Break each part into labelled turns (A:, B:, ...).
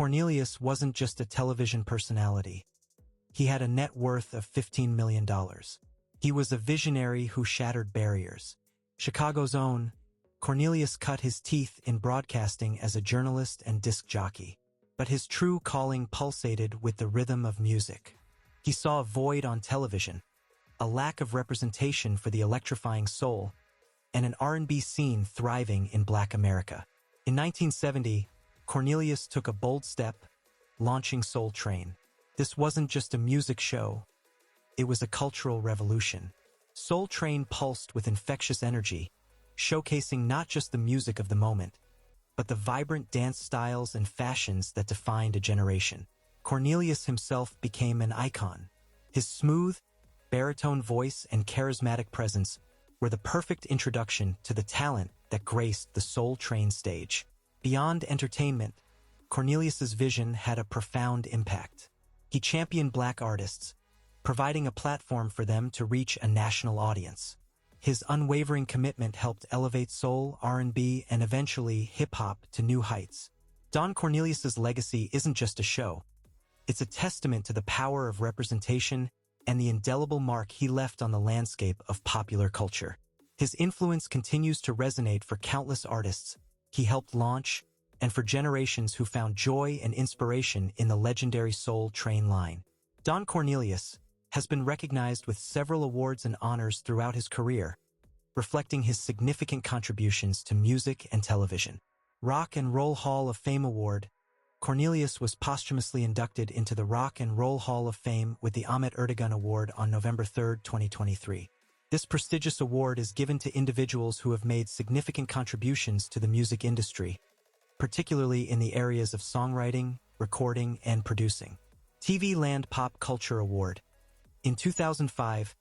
A: Cornelius wasn't just a television personality. He had a net worth of $15 million. He was a visionary who shattered barriers. Chicago's own, Cornelius cut his teeth in broadcasting as a journalist and disc jockey. But his true calling pulsated with the rhythm of music. He saw a void on television, a lack of representation for the electrifying soul, and an R&B scene thriving in Black America. In 1970, Cornelius took a bold step, launching Soul Train. This wasn't just a music show, it was a cultural revolution. Soul Train pulsed with infectious energy, showcasing not just the music of the moment, but the vibrant dance styles and fashions that defined a generation. Cornelius himself became an icon. His smooth, baritone voice and charismatic presence were the perfect introduction to the talent that graced the Soul Train stage. Beyond entertainment, Cornelius's vision had a profound impact. He championed Black artists, providing a platform for them to reach a national audience. His unwavering commitment helped elevate soul, R&B, and eventually hip-hop to new heights. Don Cornelius's legacy isn't just a show. It's a testament to the power of representation and the indelible mark he left on the landscape of popular culture. His influence continues to resonate for countless artists he helped launch and for generations who found joy and inspiration in the legendary Soul Train line. Don Cornelius has been recognized with several awards and honors throughout his career, reflecting his significant contributions to music and television. Rock and Roll Hall of Fame Award. Cornelius was posthumously inducted into the Rock and Roll Hall of Fame with the Ahmet Ertegun Award on November 3, 2023. This prestigious award is given to individuals who have made significant contributions to the music industry, particularly in the areas of songwriting, recording, and producing. TV Land Pop Culture Award. In 2005,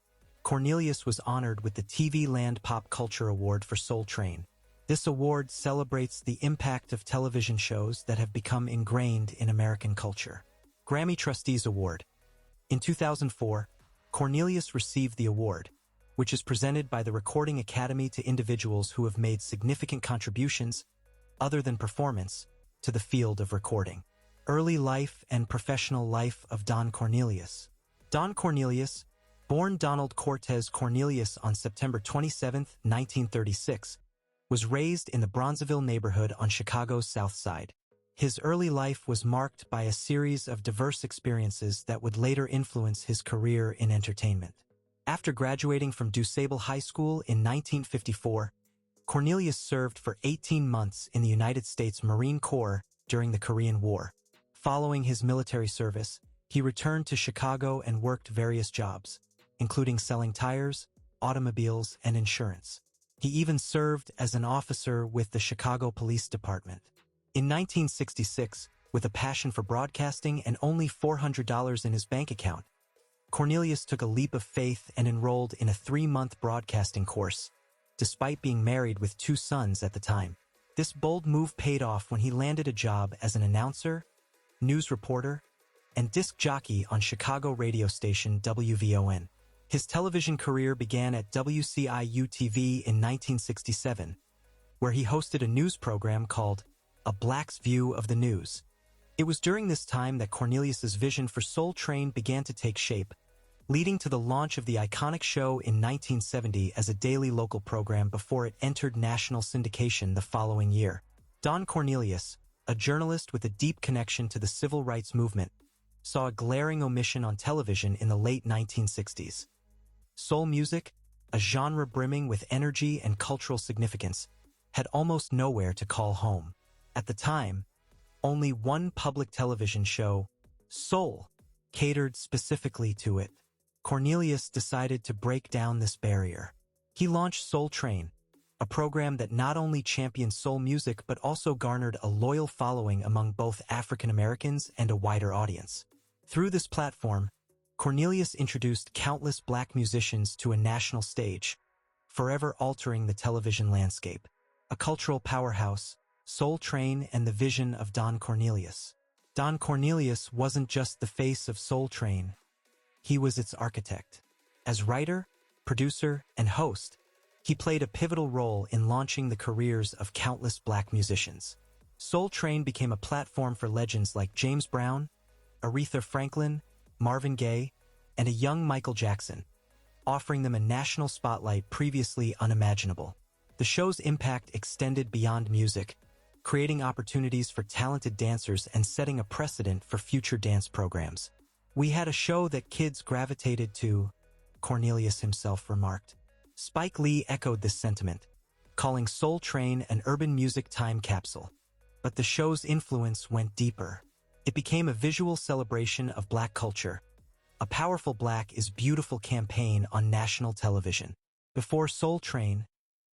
A: Cornelius was honored with the TV Land Pop Culture Award for Soul Train. This award celebrates the impact of television shows that have become ingrained in American culture. Grammy Trustees Award. In 2004, Cornelius received the award, which is presented by the Recording Academy to individuals who have made significant contributions, other than performance, to the field of recording. Early life and professional life of Don Cornelius. Don Cornelius, born Donald Cortez Cornelius on September 27, 1936, was raised in the Bronzeville neighborhood on Chicago's South Side. His early life was marked by a series of diverse experiences that would later influence his career in entertainment. After graduating from DuSable High School in 1954, Cornelius served for 18 months in the United States Marine Corps during the Korean War. Following his military service, he returned to Chicago and worked various jobs, including selling tires, automobiles, and insurance. He even served as an officer with the Chicago Police Department. In 1966, with a passion for broadcasting and only $400 in his bank account, Cornelius took a leap of faith and enrolled in a 3-month broadcasting course, despite being married with 2 sons at the time. This bold move paid off when he landed a job as an announcer, news reporter, and disc jockey on Chicago radio station WVON. His television career began at WCIU-TV in 1967, where he hosted a news program called A Black's View of the News. It was during this time that Cornelius's vision for Soul Train began to take shape, leading to the launch of the iconic show in 1970 as a daily local program before it entered national syndication the following year. Don Cornelius, a journalist with a deep connection to the civil rights movement, saw a glaring omission on television in the late 1960s. Soul music, a genre brimming with energy and cultural significance, had almost nowhere to call home. At the time, only one public television show, Soul, catered specifically to it. Cornelius decided to break down this barrier. He launched Soul Train, a program that not only championed soul music but also garnered a loyal following among both African Americans and a wider audience. Through this platform, Cornelius introduced countless Black musicians to a national stage, forever altering the television landscape. A cultural powerhouse, Soul Train and the vision of Don Cornelius. Don Cornelius wasn't just the face of Soul Train, he was its architect. As writer, producer, and host, he played a pivotal role in launching the careers of countless Black musicians. Soul Train became a platform for legends like James Brown, Aretha Franklin, Marvin Gaye, and a young Michael Jackson, offering them a national spotlight previously unimaginable. The show's impact extended beyond music, creating opportunities for talented dancers and setting a precedent for future dance programs. "We had a show that kids gravitated to," Cornelius himself remarked. Spike Lee echoed this sentiment, calling Soul Train an urban music time capsule. But the show's influence went deeper. It became a visual celebration of Black culture, a powerful Black is Beautiful campaign on national television. Before Soul Train,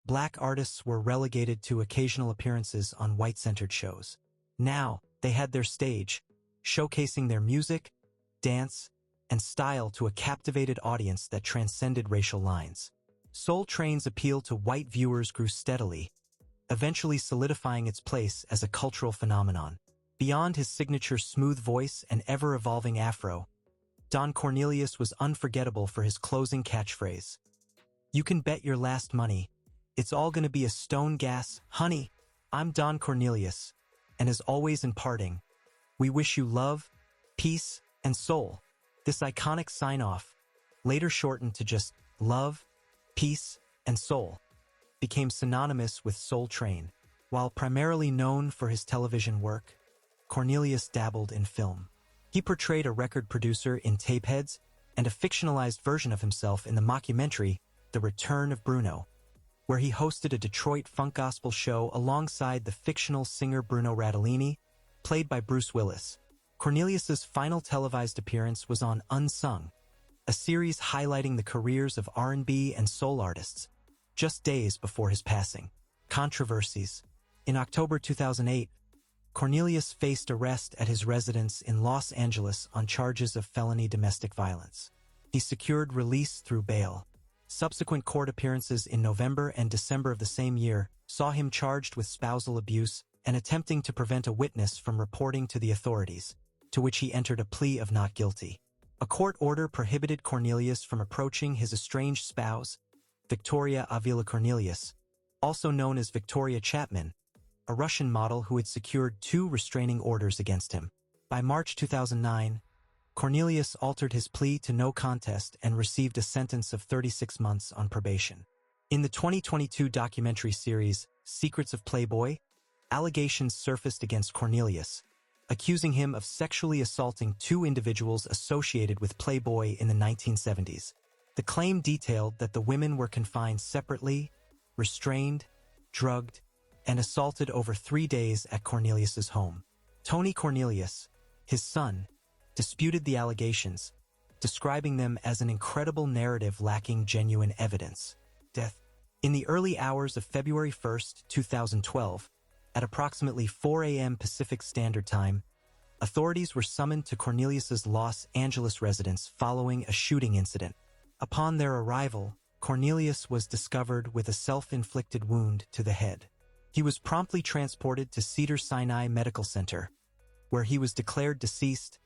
A: Black artists were relegated to occasional appearances on white-centered shows. Now, they had their stage, showcasing their music, dance, and style to a captivated audience that transcended racial lines. Soul Train's appeal to white viewers grew steadily, eventually solidifying its place as a cultural phenomenon. Beyond his signature smooth voice and ever-evolving afro, Don Cornelius was unforgettable for his closing catchphrase. "You can bet your last money. It's all gonna be a stone gas, honey. I'm Don Cornelius, and as always in parting, we wish you love, peace, and soul." This iconic sign-off, later shortened to just love, peace, and soul, became synonymous with Soul Train. While primarily known for his television work, Cornelius dabbled in film. He portrayed a record producer in Tapeheads and a fictionalized version of himself in the mockumentary The Return of Bruno, where he hosted a Detroit funk gospel show alongside the fictional singer Bruno Radellini, played by Bruce Willis. Cornelius's final televised appearance was on Unsung, a series highlighting the careers of R&B and soul artists, just days before his passing. Controversies. In October 2008, Cornelius faced arrest at his residence in Los Angeles on charges of felony domestic violence. He secured release through bail. Subsequent court appearances in November and December of the same year saw him charged with spousal abuse and attempting to prevent a witness from reporting to the authorities, to which he entered a plea of not guilty. A court order prohibited Cornelius from approaching his estranged spouse, Victoria Avila Cornelius, also known as Victoria Chapman, a Russian model who had secured 2 restraining orders against him. By March 2009, Cornelius altered his plea to no contest and received a sentence of 36 months on probation. In the 2022 documentary series, Secrets of Playboy, allegations surfaced against Cornelius, accusing him of sexually assaulting 2 individuals associated with Playboy in the 1970s. The claim detailed that the women were confined separately, restrained, drugged, and assaulted over 3 days at Cornelius's home. Tony Cornelius, his son, disputed the allegations, describing them as an incredible narrative lacking genuine evidence. Death. In the early hours of February 1, 2012, at approximately 4 a.m. Pacific Standard Time, authorities were summoned to Cornelius's Los Angeles residence following a shooting incident. Upon their arrival, Cornelius was discovered with a self-inflicted wound to the head. He was promptly transported to Cedars-Sinai Medical Center, where he was declared deceased,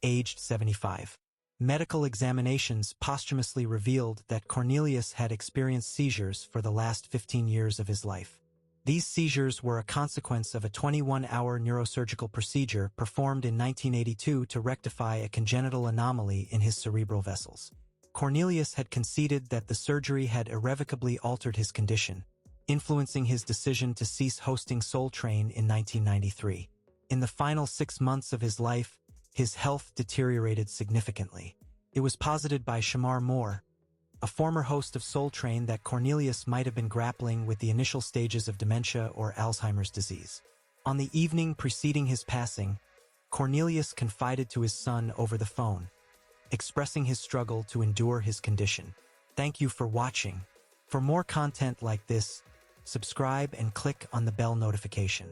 A: aged 75. Medical examinations posthumously revealed that Cornelius had experienced seizures for the last 15 years of his life. These seizures were a consequence of a 21-hour neurosurgical procedure performed in 1982 to rectify a congenital anomaly in his cerebral vessels. Cornelius had conceded that the surgery had irrevocably altered his condition, influencing his decision to cease hosting Soul Train in 1993. In the final 6 months of his life, his health deteriorated significantly. It was posited by Shamar Moore, a former host of Soul Train, that Cornelius might have been grappling with the initial stages of dementia or Alzheimer's disease. On the evening preceding his passing, Cornelius confided to his son over the phone, expressing his struggle to endure his condition. Thank you for watching. For more content like this, subscribe and click on the bell notification.